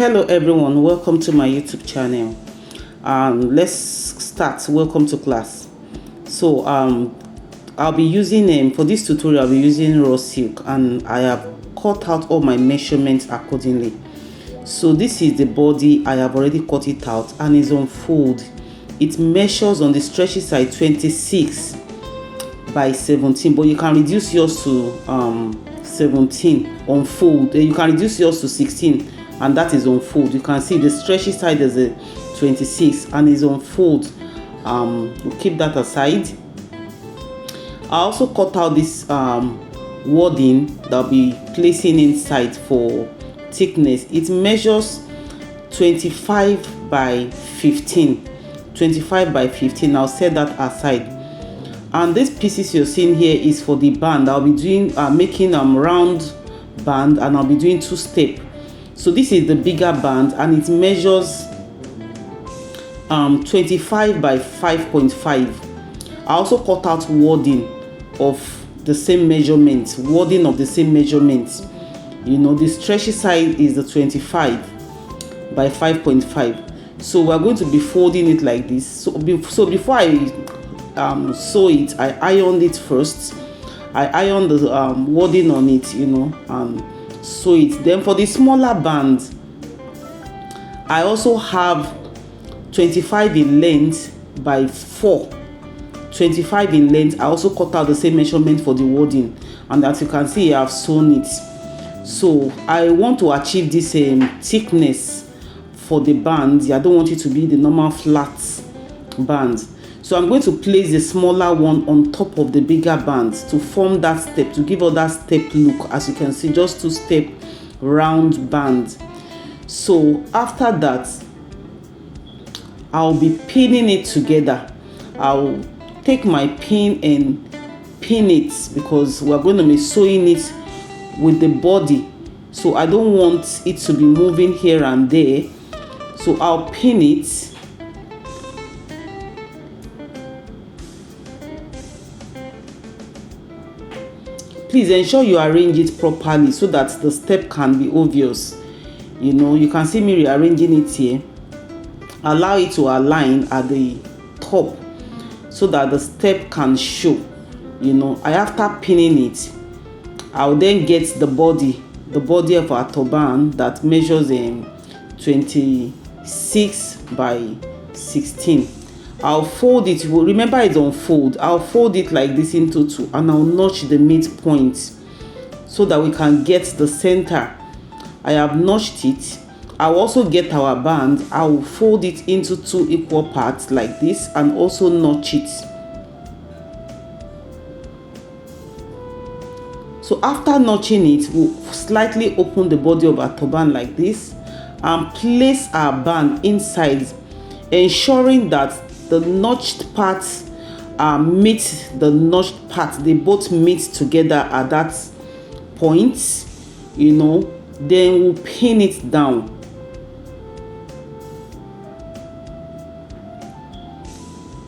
Hello everyone, welcome to my YouTube channel. Let's start. Welcome to class. So I'll be using for this tutorial I'll be using raw silk, and I have cut out all my measurements accordingly. So this is the body. I have already cut it out and it's on fold. It measures on the stretchy side 26 by 17, but you can reduce yours to 17 on fold. You can reduce yours to 16, and that is on fold. You can see the stretchy side is a 26 and is on fold. We'll keep that aside. I also cut out this wording that I'll be placing inside for thickness. It measures 25 by 15. 25 by 15. I'll set that aside. And these pieces you're seeing here is for the band. I'll be doing making round band, and I'll be doing 2 steps. So this is the bigger band, and it measures 25 by 5.5. I also cut out wording of the same measurements. Wording of the same measurements. You know, the stretchy side is the 25 by 5.5. So we're going to be folding it like this. So before I sew it, I ironed it first. I ironed the wording on it, you know, and sew it. Then for the smaller band, I also have 25 in length by 4. 25 in length. I also cut out the same measurement for the wording, and as you can see, I have sewn it. So I want to achieve this thickness for the band. I don't want it to be the normal flat band. So I'm going to place the smaller one on top of the bigger band to form that step, to give us that step look. As you can see, just 2-step round band. So after that, I'll be pinning it together. I'll take my pin and pin it, because we're going to be sewing it with the body. So I don't want it to be moving here and there. So I'll pin it. Please ensure you arrange it properly so that the step can be obvious. You know, you can see me rearranging it here. Allow it to align at the top so that the step can show. You know, after pinning it, I'll then get the body of our turban that measures 26 by 16. I'll fold it. Remember, it's on fold. I'll fold it like this into 2, and I'll notch the midpoint so that we can get the center. I have notched it. I'll also get our band. I'll fold it into 2 equal parts like this, and also notch it. So after notching it, we'll slightly open the body of our turban like this and place our band inside, ensuring that the notched parts meet the notched part. They both meet together at that point, you know. Then we'll pin it down.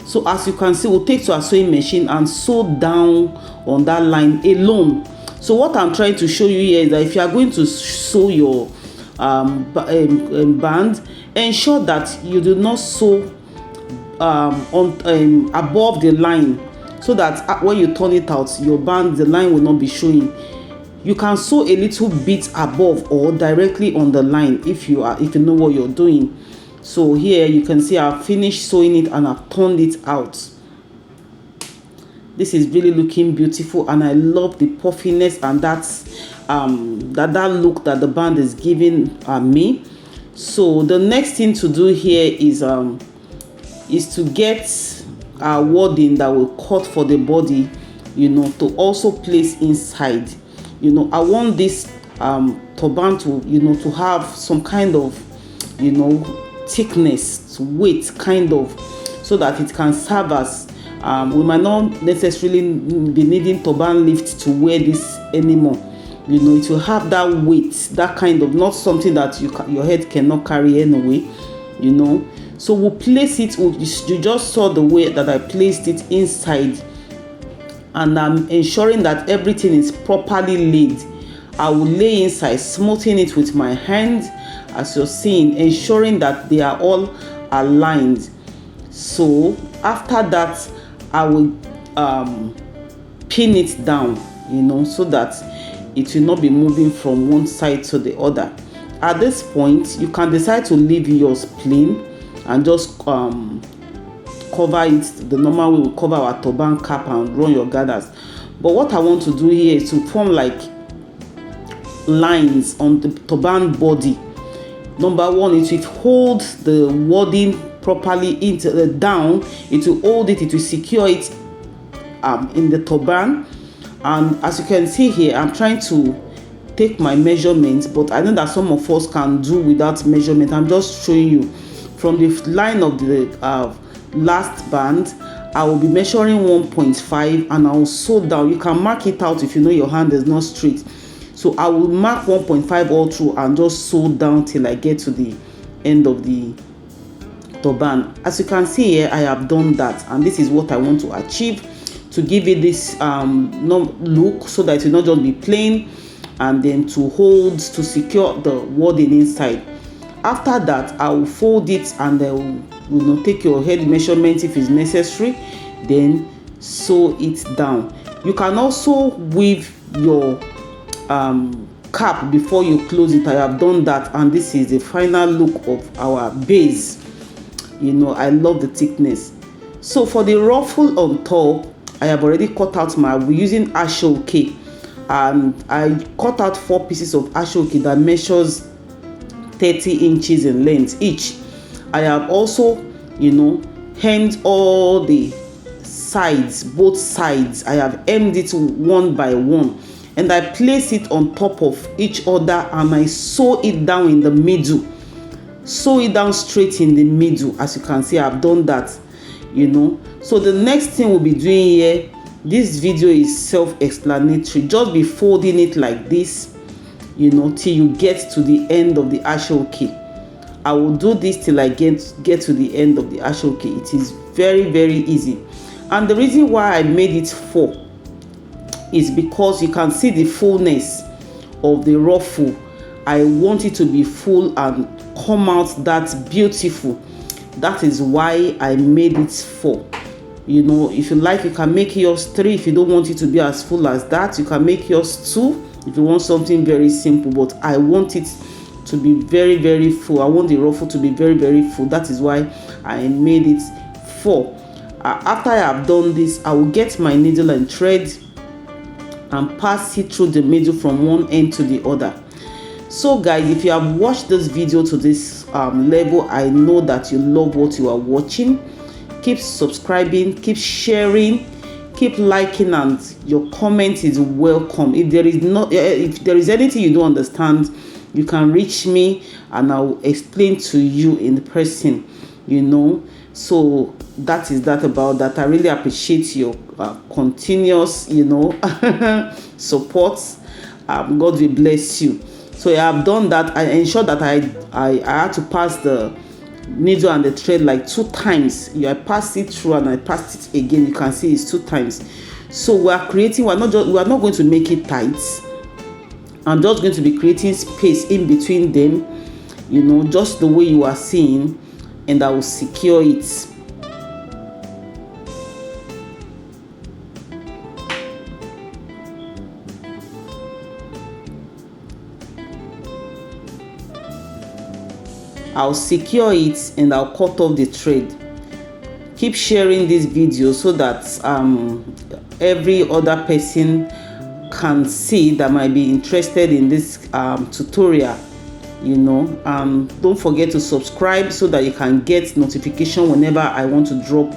So as you can see, we'll take to our sewing machine and sew down on that line alone. So what I'm trying to show you here is that if you are going to sew your band, ensure that you do not sew above the line, so that when you turn it out, your band, the line will not be showing. You can sew a little bit above or directly on the line if you know what you're doing. So here you can see I've finished sewing it and I've turned it out. This is really looking beautiful, and I love the puffiness and that look that the band is giving me. So the next thing to do here is to get our wording that will cut for the body, you know, to also place inside. You know, I want this turban to, you know, to have some kind of, you know, thickness, weight kind of, so that it can serve as we might not necessarily be needing turban lift to wear this anymore. You know, it will have that weight, that kind of, not something that your head cannot carry anyway, you know. So we'll place it. You just saw the way that I placed it inside, and I'm ensuring that everything is properly laid. I will lay inside, smoothing it with my hand, as you're seeing, ensuring that they are all aligned. So after that, I will pin it down, so that it will not be moving from one side to the other. At this point, you can decide to leave yours plain and just cover it the normal way we cover our turban cap and run your gathers. But what I want to do here is to form like lines on the turban body. Number one, it will hold the wording properly into the down. It will hold it, it will secure it in the turban. And as you can see here, I'm trying to take my measurements, but I know that some of us can do without measurement. I'm just showing you from the line of the last band. I will be measuring 1.5 and I will sew down. You can mark it out if you know your hand is not straight. So I will mark 1.5 all through and just sew down till I get to the end of the turban. As you can see here, I have done that, and this is what I want to achieve, to give it this look, so that it will not just be plain, and then to hold, to secure the wording inside. After that, I will fold it and then take your head measurement if it's necessary, then sew it down. You can also weave your cap before you close it. I have done that, and this is the final look of our base. I love the thickness. So for the ruffle on top, I have already cut out we're using ashoke, and I cut out 4 pieces of ashoke that measures 30 inches in length each. I have also hemmed all the sides, both sides. I have hemmed it one by one, and I place it on top of each other, and I sew it down in the middle. Sew it down straight in the middle. As you can see, I've done that. So the next thing we'll be doing here, this video is self-explanatory. Just be folding it like this, till you get to the end of the ashoke. I will do this till I get to the end of the ashoke. It is very, very easy. And the reason why I made it 4 is because you can see the fullness of the ruffle. I want it to be full and come out that beautiful. That is why I made it 4. If you like, you can make yours 3. If you don't want it to be as full as that, you can make yours 2 if you want something very simple. But I want it to be very, very full. I want the ruffle to be very, very full. That is why I made it 4. After I have done this, I will get my needle and thread and pass it through the middle from one end to the other. So guys, if you have watched this video to this level, I know that you love what you are watching. Keep subscribing, keep sharing, keep liking, and your comment is welcome. If there is anything you don't understand, you can reach me and I will explain to you in person. So that is that about that. I really appreciate your continuous support. God will bless you. So I have done that. I ensure that I had to pass the needle and the thread like 2 times. I passed it through and I passed it again. You can see it's 2 times. So we are not going to make it tight. I'm just going to be creating space in between them, just the way you are seeing, and I will secure it. I'll secure it and I'll cut off the thread. Keep sharing this video so that every other person can see that might be interested in this tutorial. Don't forget to subscribe so that you can get notification whenever I want to drop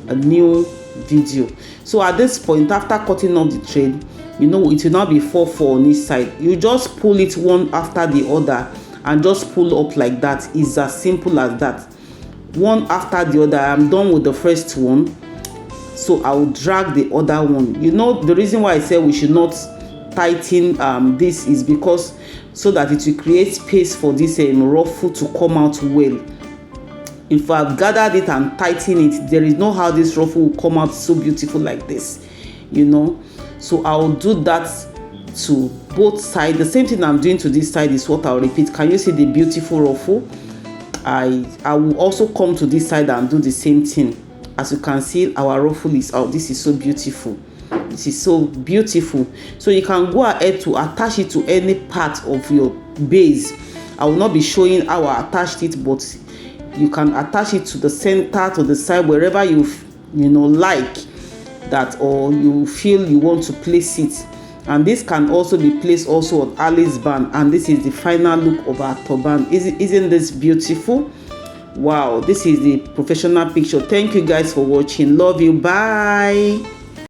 a new video. So at this point, after cutting off the thread, it will now be 4 on each side. You just pull it one after the other and just pull up like that. It's as simple as that. One after the other. I'm done with the first one, so I will drag the other one. The reason why I said we should not tighten this is because so that it will create space for this ruffle to come out well. If I've gathered it and tighten it, there is no how this ruffle will come out so beautiful like this. So I will do that to both sides. The same thing I'm doing to this side is what I'll repeat. Can you see the beautiful ruffle? I will also come to this side and do the same thing. As you can see, our ruffle is out. This is so beautiful. This is so beautiful. So you can go ahead to attach it to any part of your base. I will not be showing how I attached it, but you can attach it to the center, to the side, wherever you like that, or you feel you want to place it. And this can also be placed also on Alice band. And this is the final look of our turban. Isn't this beautiful? Wow, this is the professional picture. Thank you guys for watching. Love you. Bye.